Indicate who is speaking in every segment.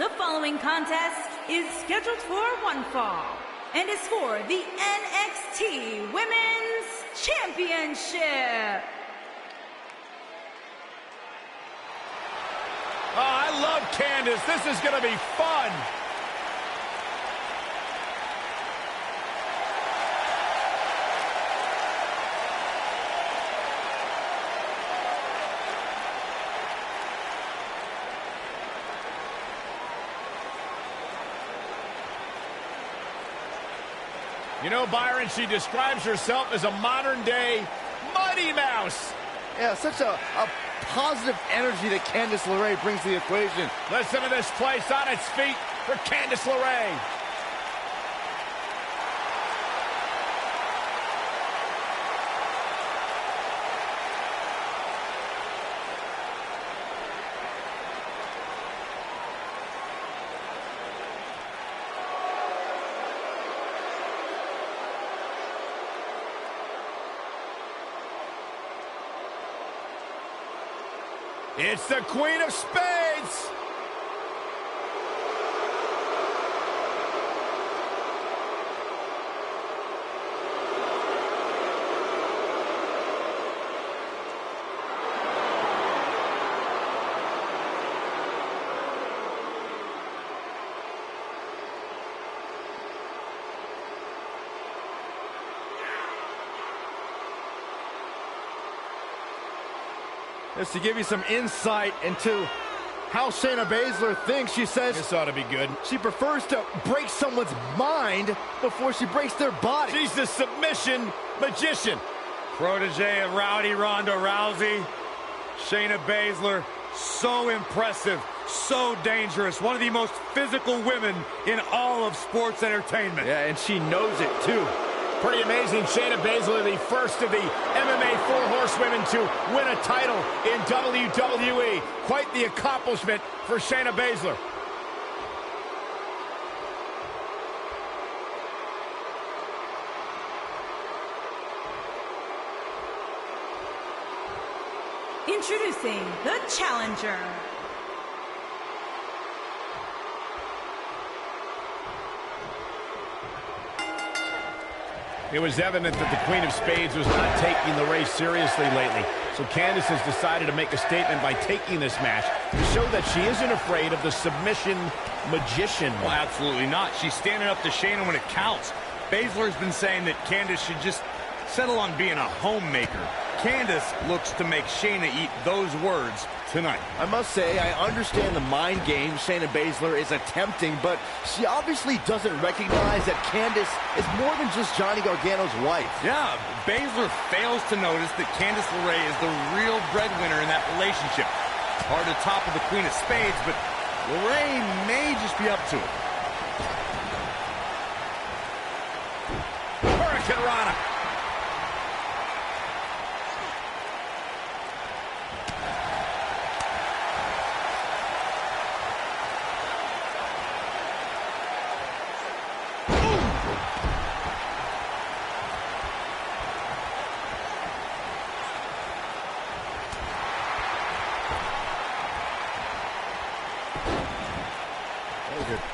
Speaker 1: The following contest is scheduled for one fall and is for the NXT Women's Championship.
Speaker 2: Oh, I love Candice. This is going to be fun. You know, Byron, she describes herself as a modern-day Mighty Mouse.
Speaker 3: Yeah, such a positive energy that Candice LeRae brings to the equation.
Speaker 2: Listen to this place on its feet for Candice LeRae. It's the Queen of Spades!
Speaker 3: Just to give you some insight into how Shayna Baszler thinks, she says
Speaker 2: this ought to be good.
Speaker 3: She prefers to break someone's mind before she breaks their body.
Speaker 2: She's the submission magician.
Speaker 4: Protege of Rowdy Ronda Rousey. Shayna Baszler, so impressive, so dangerous. One of the most physical women in all of sports entertainment.
Speaker 3: Yeah, and she knows it too.
Speaker 2: Pretty amazing. Shayna Baszler, the first of the MMA Four Horsewomen to win a title in WWE. Quite the accomplishment for Shayna Baszler.
Speaker 1: Introducing the challenger.
Speaker 2: It was evident that the Queen of Spades was not taking the race seriously lately. So Candice has decided to make a statement by taking this match to show that she isn't afraid of the submission magician.
Speaker 4: Well, absolutely not. She's standing up to Shayna when it counts. Baszler's been saying that Candice should just settle on being a homemaker. Candice looks to make Shayna eat those words tonight.
Speaker 3: I must say, I understand the mind game Shayna Baszler is attempting, but she obviously doesn't recognize that Candice is more than just Johnny Gargano's wife.
Speaker 4: Yeah, Baszler fails to notice that Candice LeRae is the real breadwinner in that relationship. Hard to top of the Queen of Spades, but LeRae may just be up to it.
Speaker 2: Hurricane Rana.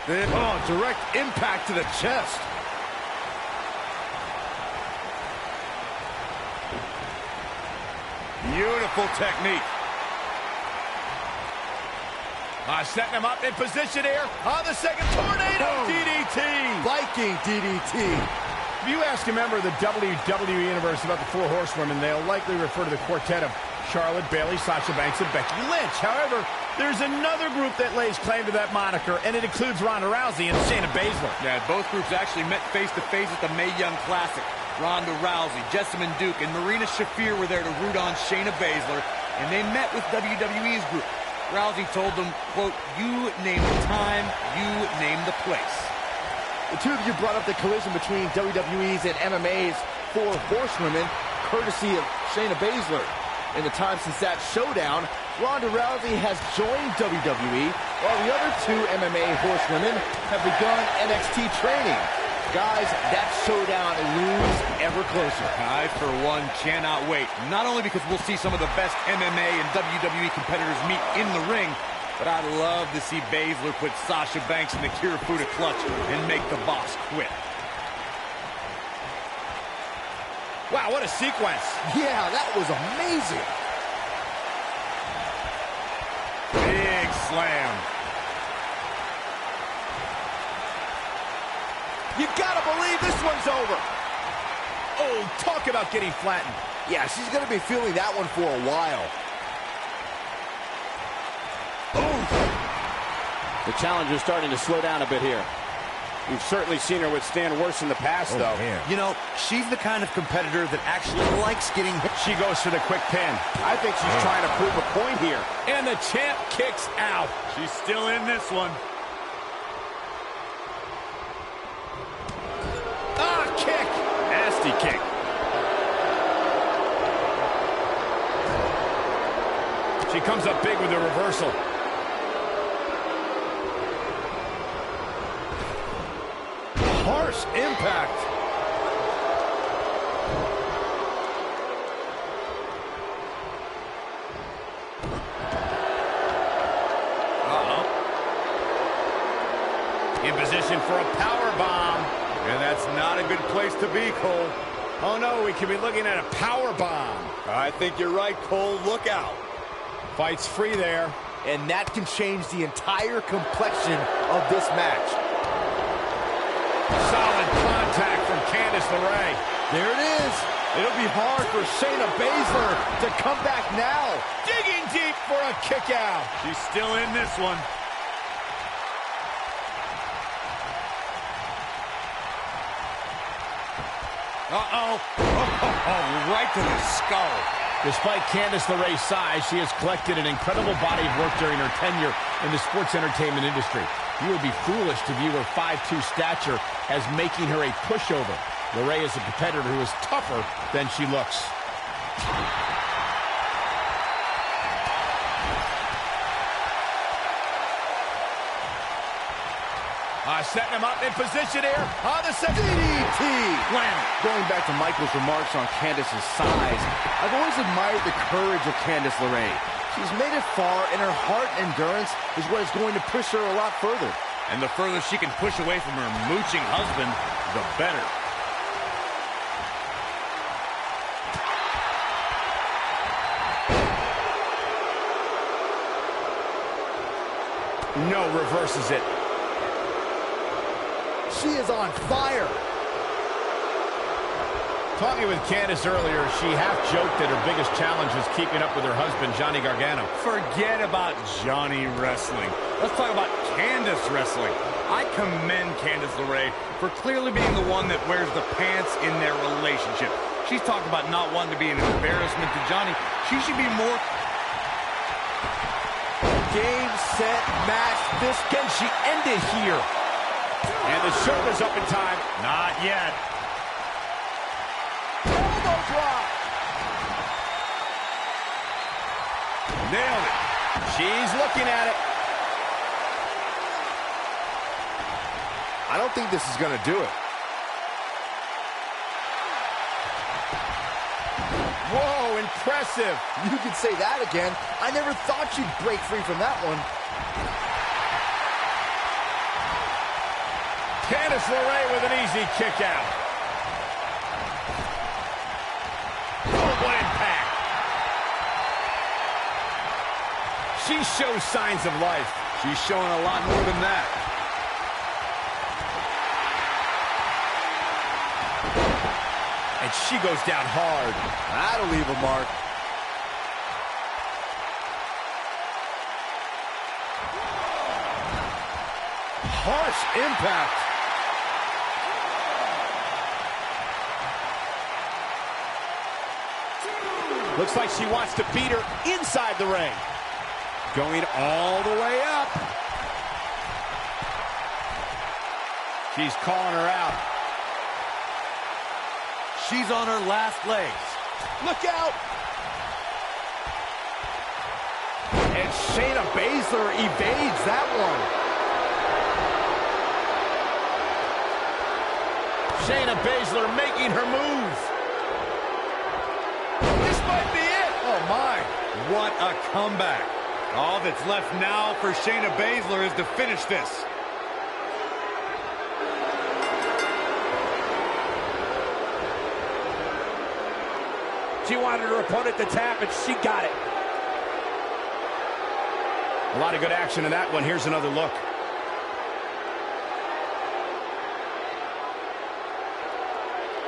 Speaker 3: Oh, direct impact to the chest.
Speaker 4: Beautiful technique.
Speaker 2: Setting him up in position here on the second tornado DDT.
Speaker 3: Viking DDT.
Speaker 2: If you ask a member of the WWE Universe about the Four Horsewomen, they'll likely refer to the quartet of Charlotte, Bayley, Sasha Banks, and Becky Lynch. However, there's another group that lays claim to that moniker, and it includes Ronda Rousey and Shayna Baszler.
Speaker 4: Yeah, both groups actually met face-to-face at the Mae Young Classic. Ronda Rousey, Jessamine Duke, and Marina Shafir were there to root on Shayna Baszler, and they met with WWE's group. Rousey told them, quote, "You name the time, you name the place."
Speaker 3: The two of you brought up the collision between WWE's and MMA's Four Horsewomen, courtesy of Shayna Baszler. In the time since that showdown, Ronda Rousey has joined WWE, while the other two MMA horsewomen have begun NXT training. Guys, that showdown looms ever closer.
Speaker 4: I, for one, cannot wait. Not only because we'll see some of the best MMA and WWE competitors meet in the ring, But I'd love to see Baszler put Sasha Banks in the Kirifuda clutch and make the boss quit.
Speaker 2: Wow, what a sequence.
Speaker 3: Yeah, that was amazing.
Speaker 2: Big slam.
Speaker 3: You gotta believe this one's over.
Speaker 2: Oh, talk about getting flattened.
Speaker 3: Yeah, she's gonna be feeling that one for a while.
Speaker 5: The challenger's starting to slow down a bit here. We've certainly seen her withstand worse in the past, though.
Speaker 2: Man.
Speaker 4: You know, she's the kind of competitor that actually likes getting hit.
Speaker 2: She goes for the quick pin.
Speaker 5: I think she's trying to prove a point here.
Speaker 2: And the champ kicks out.
Speaker 4: She's still in this one.
Speaker 2: Ah, kick. Nasty kick. She comes up big with a reversal. Harsh impact. In position for a power bomb.
Speaker 4: And that's not a good place to be, Cole.
Speaker 2: Oh no, we could be looking at a power bomb.
Speaker 4: I think you're right, Cole. Look out.
Speaker 2: Fights free there.
Speaker 3: And that can change the entire complexion of this match.
Speaker 2: Solid contact from Candice LeRae.
Speaker 3: There it is. It'll be hard for Shayna Baszler to come back now.
Speaker 2: Digging deep for a kick out.
Speaker 4: She's still in this one. Uh-oh. Oh, right to the skull.
Speaker 2: Despite Candice LeRae's size, she has collected an incredible body of work during her tenure in the sports entertainment industry. You would be foolish to view her 5'2" stature as making her a pushover. LeRae is a competitor who is tougher than she looks. Setting him up in position here on the second
Speaker 3: DDT.
Speaker 2: Wham.
Speaker 3: Going back to Michael's remarks on Candice's size, I've always admired the courage of Candice LeRae. She's made it far, and her heart and endurance is what is going to push her a lot further.
Speaker 4: And the further she can push away from her mooching husband, the better.
Speaker 2: No, reverses it.
Speaker 3: She is on fire.
Speaker 2: Talking with Candice earlier, she half-joked that her biggest challenge is keeping up with her husband, Johnny Gargano.
Speaker 4: Forget about Johnny wrestling. Let's talk about Candice wrestling. I commend Candice LeRae for clearly being the one that wears the pants in their relationship. She's talking about not wanting to be an embarrassment to Johnny. She should be more...
Speaker 3: Game, set, match. This can she end it here?
Speaker 2: And the shoulder's up in time.
Speaker 4: Not yet.
Speaker 3: Elbow drop.
Speaker 2: Nailed it. She's looking at it.
Speaker 3: I don't think this is going to do it.
Speaker 2: Whoa, impressive.
Speaker 3: You could say that again. I never thought she'd break free from that one.
Speaker 2: Candice LeRae with an easy kick out. Oh, what impact. She shows signs of life.
Speaker 4: She's showing a lot more than that.
Speaker 2: And she goes down hard.
Speaker 3: That'll leave a mark.
Speaker 2: Harsh impact. Looks like she wants to beat her inside the ring. Going all the way up. She's calling her out.
Speaker 4: She's on her last legs.
Speaker 3: Look out! And Shayna Baszler evades that one.
Speaker 2: Shayna Baszler making her move. This might be it. Oh, my.
Speaker 4: What a comeback. All that's left now for Shayna Baszler is to finish this.
Speaker 5: She wanted her opponent to tap, and she got it.
Speaker 2: A lot of good action in that one. Here's another look.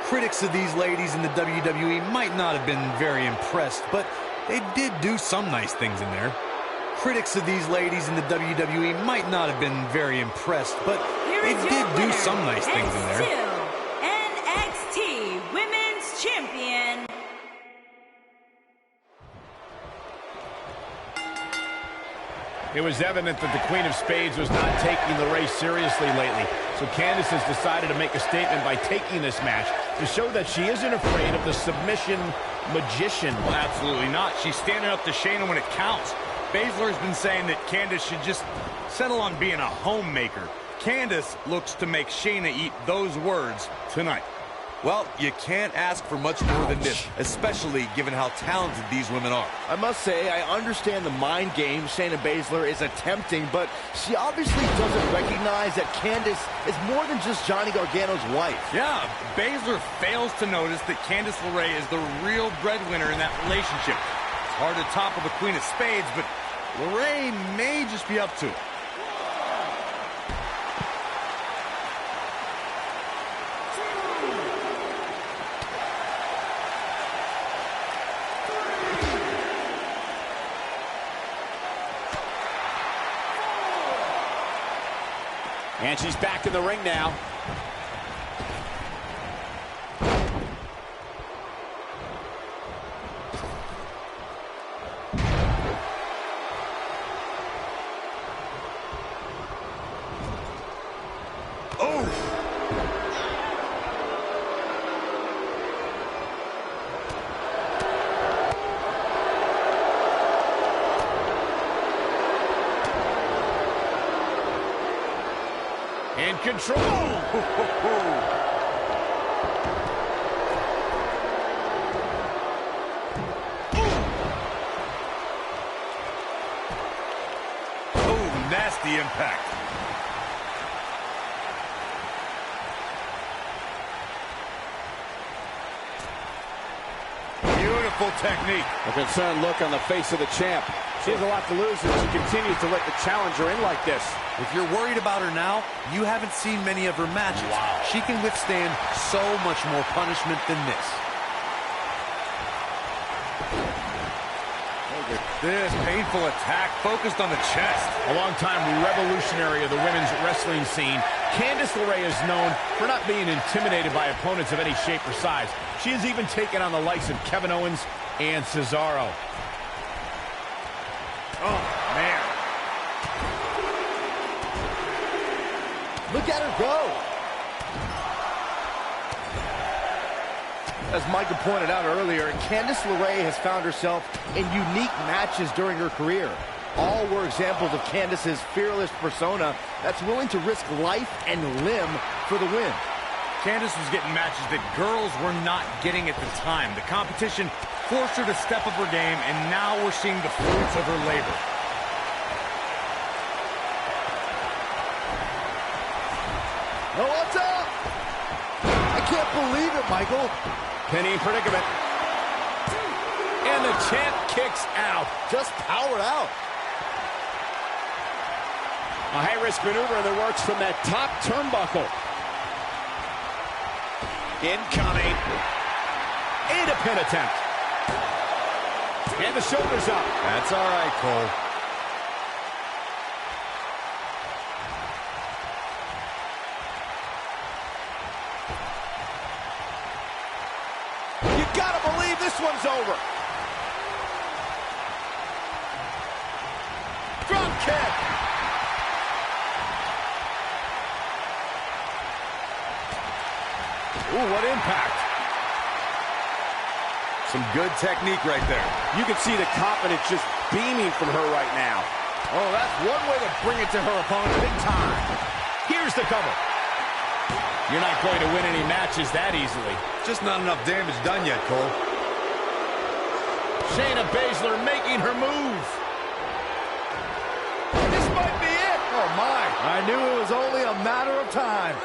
Speaker 4: Critics of these ladies in the WWE might not have been very impressed, but they did do some nice things in there. Critics of these ladies in the WWE might not have been very impressed, but they did do some nice things in there.
Speaker 1: Still, NXT Women's Champion.
Speaker 2: It was evident that the Queen of Spades was not taking LeRae seriously lately, so Candice has decided to make a statement by taking this match to show that she isn't afraid of the submission magician.
Speaker 4: Well, absolutely not. She's standing up to Shayna when it counts. Baszler has been saying that Candice should just settle on being a homemaker. Candice looks to make Shayna eat those words tonight. Well, you can't ask for much more than this, especially given how talented these women are.
Speaker 3: I must say, I understand the mind game Shayna Baszler is attempting, but she obviously doesn't recognize that Candice is more than just Johnny Gargano's wife.
Speaker 4: Yeah, Baszler fails to notice that Candice LeRae is the real breadwinner in that relationship. It's hard to topple the Queen of Spades, but LeRae may just be up to it.
Speaker 5: And she's back in the ring now.
Speaker 2: In control.
Speaker 4: Nasty impact. Beautiful technique.
Speaker 5: A concerned look on the face of the champ. She has a lot to lose if she continues to let the challenger in like this.
Speaker 4: If you're worried about her now, you haven't seen many of her matches. Wow. She can withstand so much more punishment than this. Look at this painful attack focused on the chest.
Speaker 2: A long-time revolutionary of the women's wrestling scene, Candice LeRae is known for not being intimidated by opponents of any shape or size. She has even taken on the likes of Kevin Owens and Cesaro.
Speaker 4: Oh, man.
Speaker 3: Look at her go. As Michael pointed out earlier, Candice LeRae has found herself in unique matches during her career. All were examples of Candice's fearless persona that's willing to risk life and limb for the win.
Speaker 4: Candice was getting matches that girls were not getting at the time. The competition forced her to step up her game, and now we're seeing the fruits of her labor.
Speaker 3: Oh, what's up? I can't believe it, Michael.
Speaker 2: Penny in predicament. And the champ kicks out.
Speaker 3: Just powered out.
Speaker 5: A high-risk maneuver that works from that top turnbuckle.
Speaker 2: Incoming. And a pin attempt. And the shoulders up.
Speaker 4: That's all right, Cole.
Speaker 2: You gotta believe this one's over. Drop kick. Ooh, what impact.
Speaker 4: Some good technique right there.
Speaker 5: You can see the confidence just beaming from her right now.
Speaker 2: Oh, that's one way to bring it to her opponent big time. Here's the cover. You're not going to win any matches that easily.
Speaker 4: Just not enough damage done yet, Cole.
Speaker 2: Shayna Baszler making her move.
Speaker 3: I knew it was only a matter of time.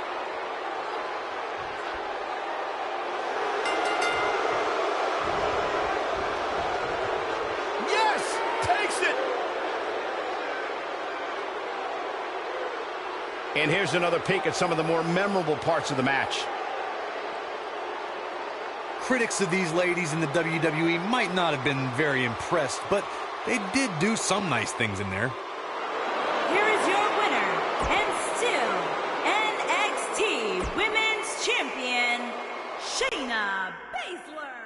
Speaker 3: Yes! Takes it!
Speaker 2: And here's another peek at some of the more memorable parts of the match.
Speaker 4: Critics of these ladies in the WWE might not have been very impressed, but they did do some nice things in there.
Speaker 1: Here is your winner, and still NXT Women's Champion, Shayna Baszler.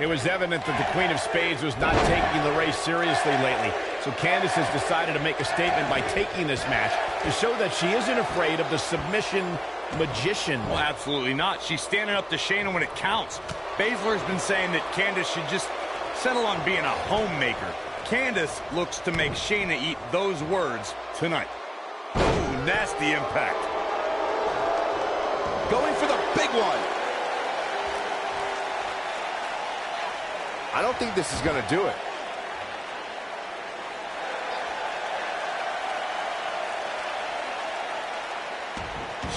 Speaker 2: It was evident that the Queen of Spades was not taking LeRae seriously lately, so Candice has decided to make a statement by taking this match to show that she isn't afraid of the submission magician.
Speaker 4: Well, absolutely not. She's standing up to Shayna when it counts. Baszler's been saying that Candice should just settle on being a homemaker. Candice looks to make Shayna eat those words tonight. Ooh, nasty impact.
Speaker 3: Going for the big one. I don't think this is going to do it.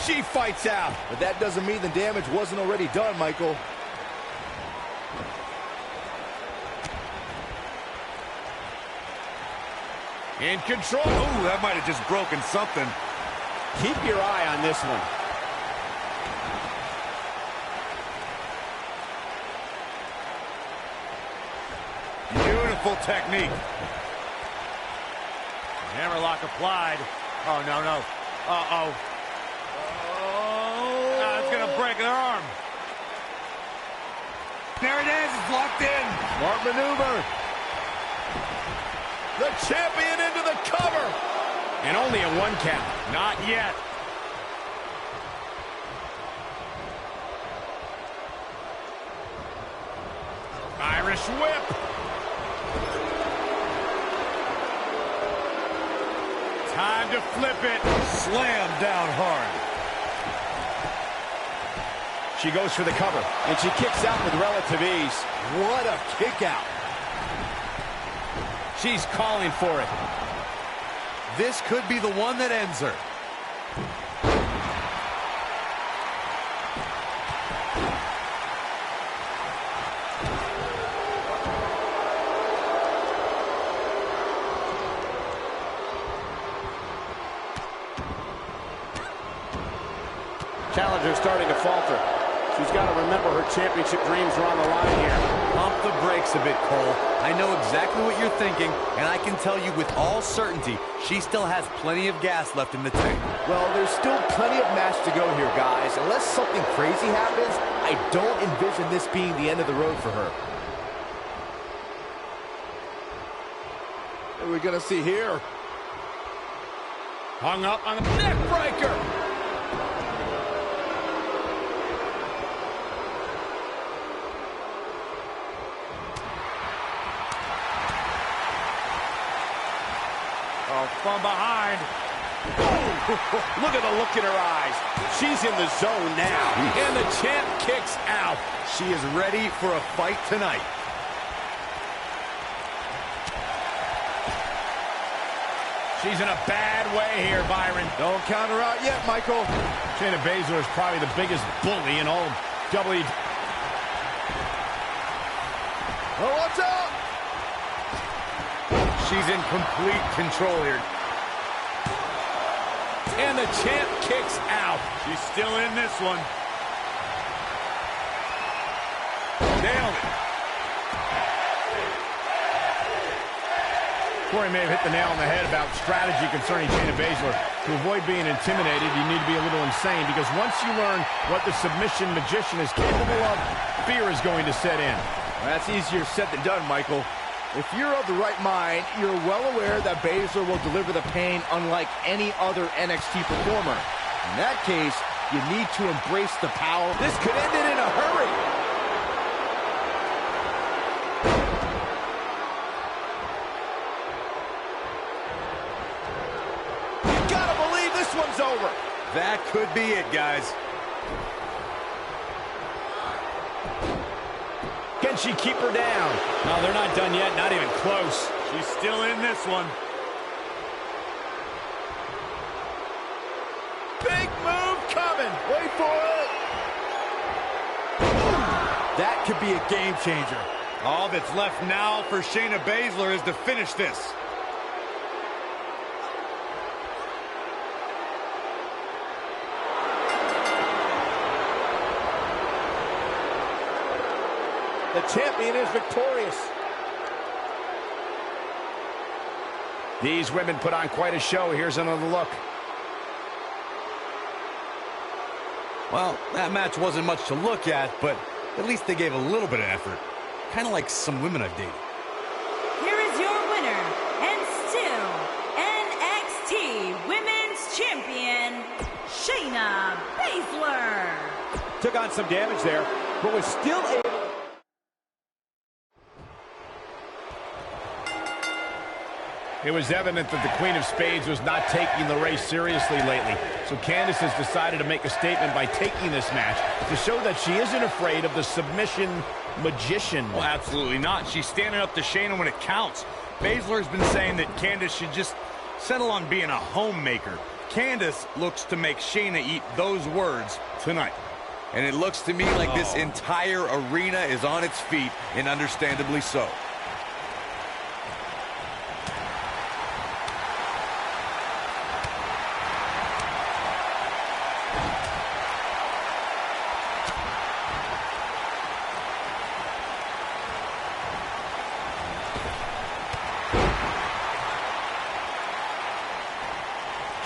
Speaker 2: She fights out.
Speaker 3: But that doesn't mean the damage wasn't already done, Michael.
Speaker 2: In control.
Speaker 4: Ooh, that might have just broken something.
Speaker 5: Keep your eye on this one.
Speaker 4: Beautiful technique. Hammerlock applied. Oh, no, no. Uh-oh. Oh, it's going to break her arm. There it is. It's locked in.
Speaker 3: Smart maneuver.
Speaker 2: The champion into the cover. And only a 1 count.
Speaker 4: Not yet.
Speaker 2: Irish whip.
Speaker 4: Time to flip it. Slam down hard.
Speaker 2: She goes for the cover.
Speaker 5: And she kicks out with relative ease.
Speaker 3: What a kick out.
Speaker 2: She's calling for it.
Speaker 4: This could be the one that ends her.
Speaker 5: Challenger's starting to falter. She's got to remember her championship dreams are on the line here.
Speaker 4: Pump the brakes a bit, Cole. I know exactly what you're thinking, and I can tell you with all certainty, she still has plenty of gas left in the tank.
Speaker 3: Well, there's still plenty of match to go here, guys. Unless something crazy happens, I don't envision this being the end of the road for her. What are we going to see here?
Speaker 2: Hung up on the neck breaker.
Speaker 4: Oh, from behind.
Speaker 5: Oh, look at the look in her eyes. She's in the zone now.
Speaker 2: And the champ kicks out.
Speaker 4: She is ready for a fight tonight.
Speaker 2: She's in a bad way here, Byron.
Speaker 3: Don't count her out yet, Michael.
Speaker 2: Shayna Baszler is probably the biggest bully in all of WWE.
Speaker 3: Oh, watch out!
Speaker 4: She's in complete control here.
Speaker 2: And the champ kicks out.
Speaker 4: She's still in this one. Nailed it.
Speaker 2: Corey may have hit the nail on the head about strategy concerning Shayna Baszler. To avoid being intimidated, you need to be a little insane, because once you learn what the submission magician is capable of, fear is going to set in.
Speaker 3: That's easier said than done, Michael. If you're of the right mind, you're well aware that Baszler will deliver the pain unlike any other NXT performer. In that case, you need to embrace the power.
Speaker 2: This could end it in a hurry. You gotta believe this one's over.
Speaker 4: That could be it, guys.
Speaker 2: Can she keep her down? No, they're not done yet, not even close.
Speaker 4: She's still in this one.
Speaker 2: Big move coming.
Speaker 3: Wait for it. That could be a game changer.
Speaker 4: All that's left now for Shayna Baszler is to finish this.
Speaker 3: The champion is victorious.
Speaker 2: These women put on quite a show. Here's another look.
Speaker 4: Well, that match wasn't much to look at, but at least they gave a little bit of effort. Kind of like some women I've dated.
Speaker 1: Here is your winner, and still NXT Women's Champion, Shayna Baszler.
Speaker 5: Took on some damage there, but was still able.
Speaker 2: It was evident that the Queen of Spades was not taking LeRae seriously lately. So Candice has decided to make a statement by taking this match to show that she isn't afraid of the submission magician.
Speaker 4: Well, absolutely not. She's standing up to Shayna when it counts. Baszler's been saying that Candice should just settle on being a homemaker. Candice looks to make Shayna eat those words tonight. And it looks to me like this entire arena is on its feet, and understandably so.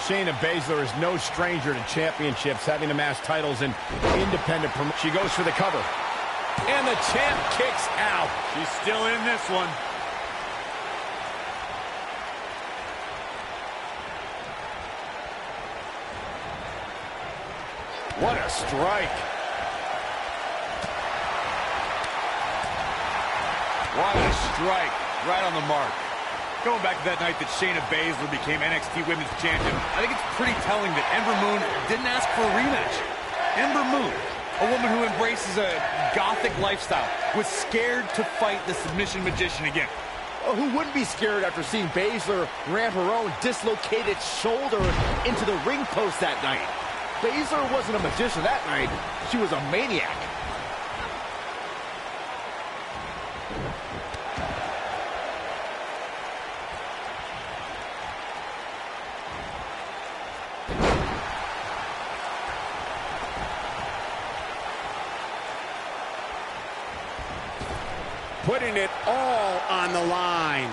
Speaker 2: Shayna Baszler is no stranger to championships, having amassed titles in independent promotion. She goes for the cover. And the champ kicks out.
Speaker 4: She's still in this one.
Speaker 2: What a strike.
Speaker 4: What a strike. Right on the mark. Going back to that night that Shayna Baszler became NXT Women's Champion, I think it's pretty telling that Ember Moon didn't ask for a rematch. Ember Moon, a woman who embraces a gothic lifestyle, was scared to fight the submission magician again.
Speaker 3: Oh, who wouldn't be scared after seeing Baszler ram her own dislocated shoulder into the ring post that night? Baszler wasn't a magician that night. She was a maniac.
Speaker 5: Putting it all on the line.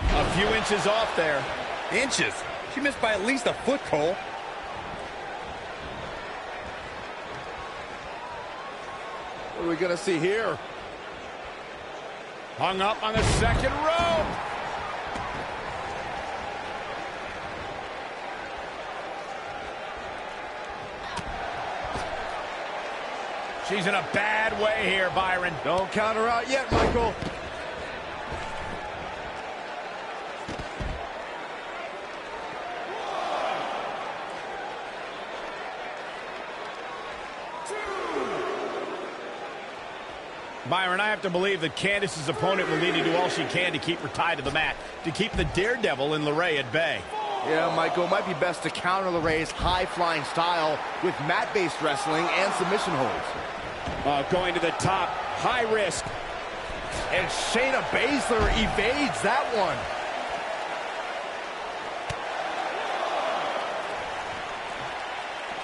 Speaker 2: A few inches off there.
Speaker 4: Inches? She missed by at least a foot, Cole.
Speaker 3: What are we gonna see here?
Speaker 2: Hung up on the second rope. She's in a bad way here, Byron.
Speaker 3: Don't count her out yet, Michael.
Speaker 2: Byron, I have to believe that Candice's opponent will need to do all she can to keep her tied to the mat, to keep the daredevil in LeRae at bay.
Speaker 3: Yeah, Michael, it might be best to counter LeRae's high-flying style with mat-based wrestling and submission holds.
Speaker 5: Going to the top, high risk.
Speaker 3: And Shayna Baszler evades that one.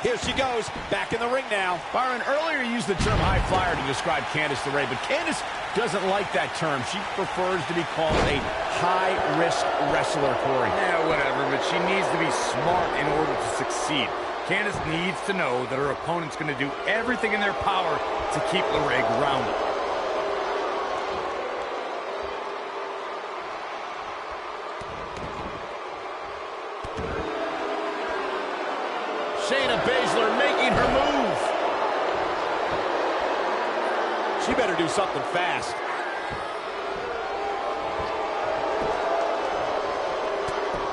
Speaker 5: Here she goes, back in the ring now.
Speaker 2: Byron, earlier you used the term high flyer to describe Candice LeRae, but Candice doesn't like that term. She prefers to be called a high-risk wrestler, Corey.
Speaker 4: Yeah, whatever, but she needs to be smart in order to succeed. Candice needs to know that her opponent's going to do everything in their power to keep LeRae grounded.
Speaker 2: Shayna Baszler making her move.
Speaker 5: She better do something fast.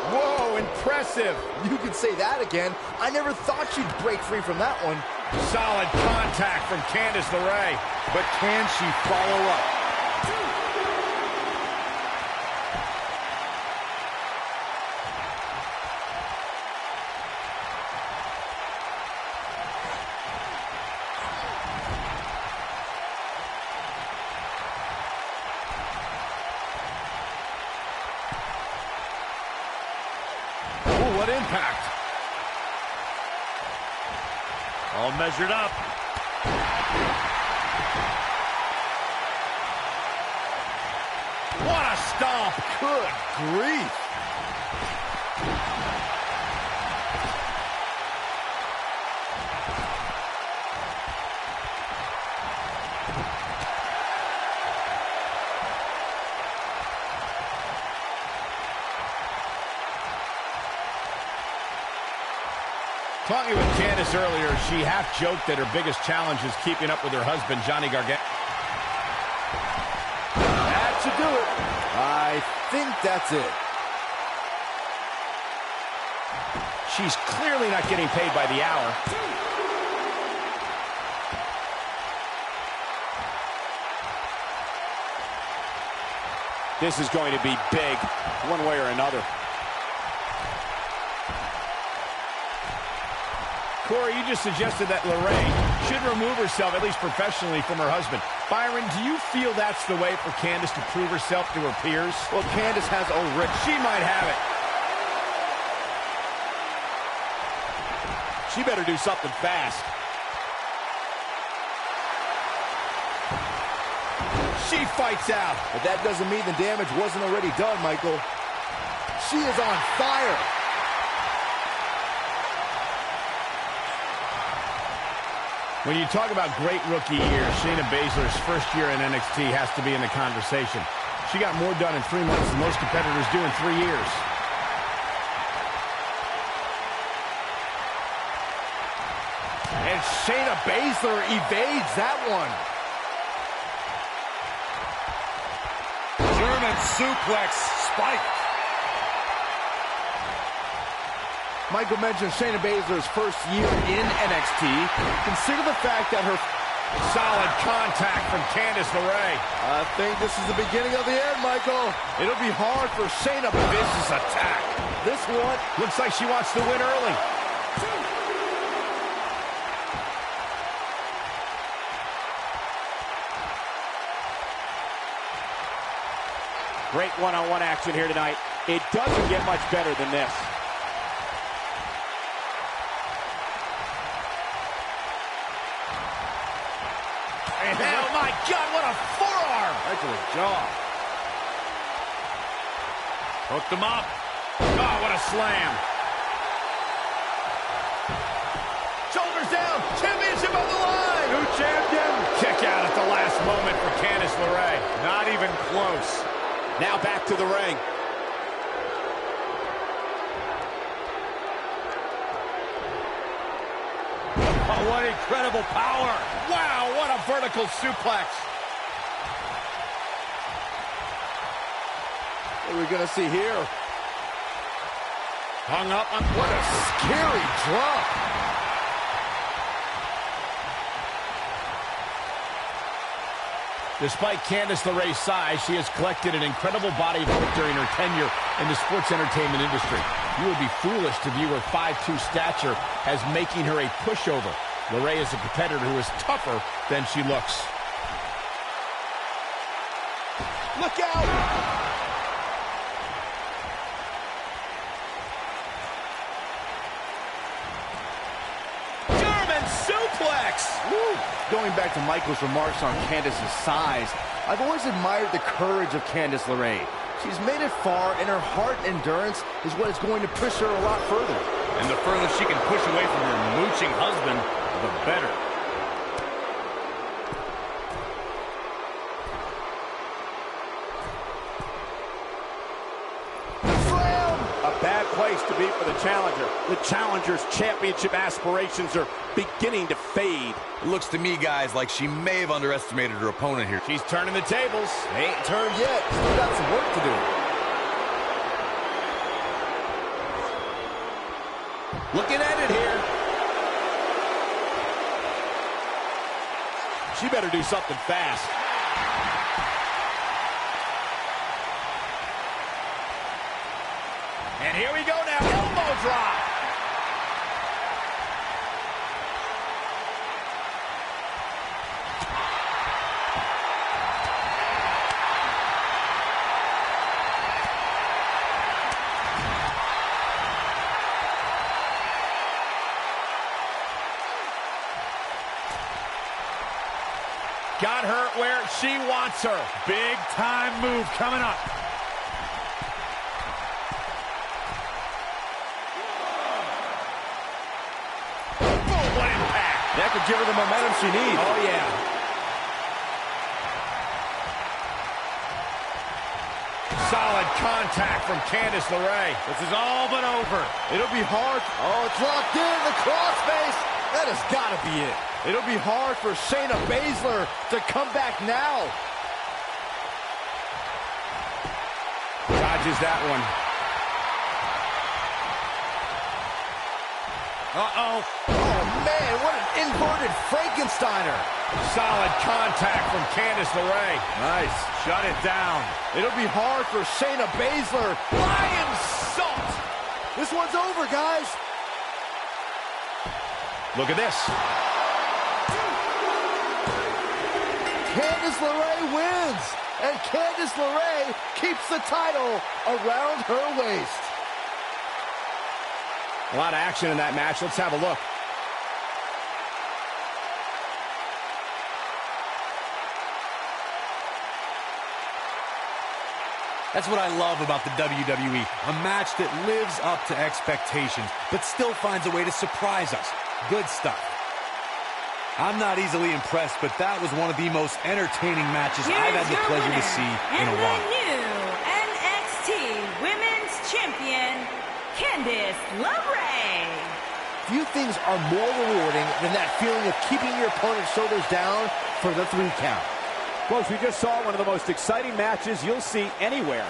Speaker 2: Whoa, impressive.
Speaker 3: You could say that again. I never thought she'd break free from that one.
Speaker 2: Solid contact from Candice LeRae.
Speaker 4: But can she follow up?
Speaker 2: Solid impact.
Speaker 6: All measured up.
Speaker 2: What a stomp.
Speaker 3: Good grief.
Speaker 2: Talking with Candice earlier, she half-joked that her biggest challenge is keeping up with her husband, Johnny Gargano.
Speaker 3: That should do it. I think that's it.
Speaker 2: She's clearly not getting paid by the hour.
Speaker 5: This is going to be big, one way or another.
Speaker 2: Corey, you just suggested that LeRae should remove herself, at least professionally, from her husband. Byron, do you feel that's the way for Candice to prove herself to her peers?
Speaker 3: Well, Candice has a rich.
Speaker 2: She might have it.
Speaker 5: She better do something fast.
Speaker 2: She fights out.
Speaker 3: But that doesn't mean the damage wasn't already done, Michael. She is on fire.
Speaker 2: When you talk about great rookie years, Shayna Baszler's first year in NXT has to be in the conversation. She got more done in 3 months than most competitors do in 3 years.
Speaker 3: And Shayna Baszler evades that one.
Speaker 4: German suplex spiked.
Speaker 3: Michael mentioned Shayna Baszler's first year in NXT. Consider the fact that her
Speaker 2: solid contact from Candice LeRae.
Speaker 3: I think this is the beginning of the end, Michael. It'll be hard for Shayna.
Speaker 2: Vicious attack.
Speaker 3: This one
Speaker 2: looks like she wants to win early.
Speaker 5: Great one-on-one action here tonight. It doesn't get much better than this.
Speaker 2: Oh my God, what a forearm!
Speaker 3: right to the jaw.
Speaker 6: Hooked him up.
Speaker 2: Oh, what a slam. Shoulders down, championship on the line.
Speaker 6: New champion.
Speaker 2: Kick out at the last moment for Candice LeRae.
Speaker 6: Not even close.
Speaker 5: Now back to the ring.
Speaker 6: Oh, what incredible power.
Speaker 2: Wow, what a vertical suplex.
Speaker 3: What are we going to see here?
Speaker 2: Hung up on...
Speaker 3: What a scary drop.
Speaker 2: Despite Candice LeRae's size, she has collected an incredible body of work during her tenure in the sports entertainment industry. You would be foolish to view her 5'2" stature as making her a pushover. LeRae is a competitor who is tougher than she looks.
Speaker 3: Look out!
Speaker 2: German suplex!
Speaker 3: Woo. Going back to Michael's remarks on Candice's size, I've always admired the courage of Candice LeRae. She's made it far, and her heart and endurance is what is going to push her a lot further.
Speaker 6: And the further she can push away from her mooching husband, the better.
Speaker 5: A bad place to be for the challenger. The challenger's championship aspirations are beginning to fade.
Speaker 4: It looks to me, guys, like she may have underestimated her opponent here.
Speaker 2: She's turning the tables.
Speaker 3: They ain't turned yet. Still got some work to do.
Speaker 5: Looking at it here. She better do something fast.
Speaker 2: And here we go now, elbow drop. Got her where she wants her.
Speaker 6: Big time move coming up.
Speaker 2: Boom, what impact.
Speaker 3: That could give her the momentum she needs.
Speaker 2: Oh, yeah. Solid contact from Candice LeRae.
Speaker 6: This is all but over.
Speaker 3: It'll be hard. Oh, it's locked in. The crossface. That has got to be it. It'll be hard for Shayna Baszler to come back now.
Speaker 2: Dodges that one.
Speaker 6: Uh-oh.
Speaker 3: Oh, man, what an inverted Frankensteiner.
Speaker 2: Solid contact from Candice LeRae.
Speaker 3: Nice.
Speaker 6: Shut it down.
Speaker 3: It'll be hard for Shayna Baszler. Lion salt. This one's over, guys.
Speaker 2: Look at this.
Speaker 3: Candice LeRae wins. And Candice LeRae keeps the title around her waist.
Speaker 2: A lot of action in that match. Let's have a look.
Speaker 4: That's what I love about the WWE. A match that lives up to expectations, but still finds a way to surprise us. Good stuff. I'm not easily impressed, but that was one of the most entertaining matches I've had the pleasure to see in a while.
Speaker 1: And the new NXT Women's Champion, Candice LeRae.
Speaker 3: Few things are more rewarding than that feeling of keeping your opponent's shoulders down for the 3 count.
Speaker 5: Folks, we just saw one of the most exciting matches you'll see anywhere.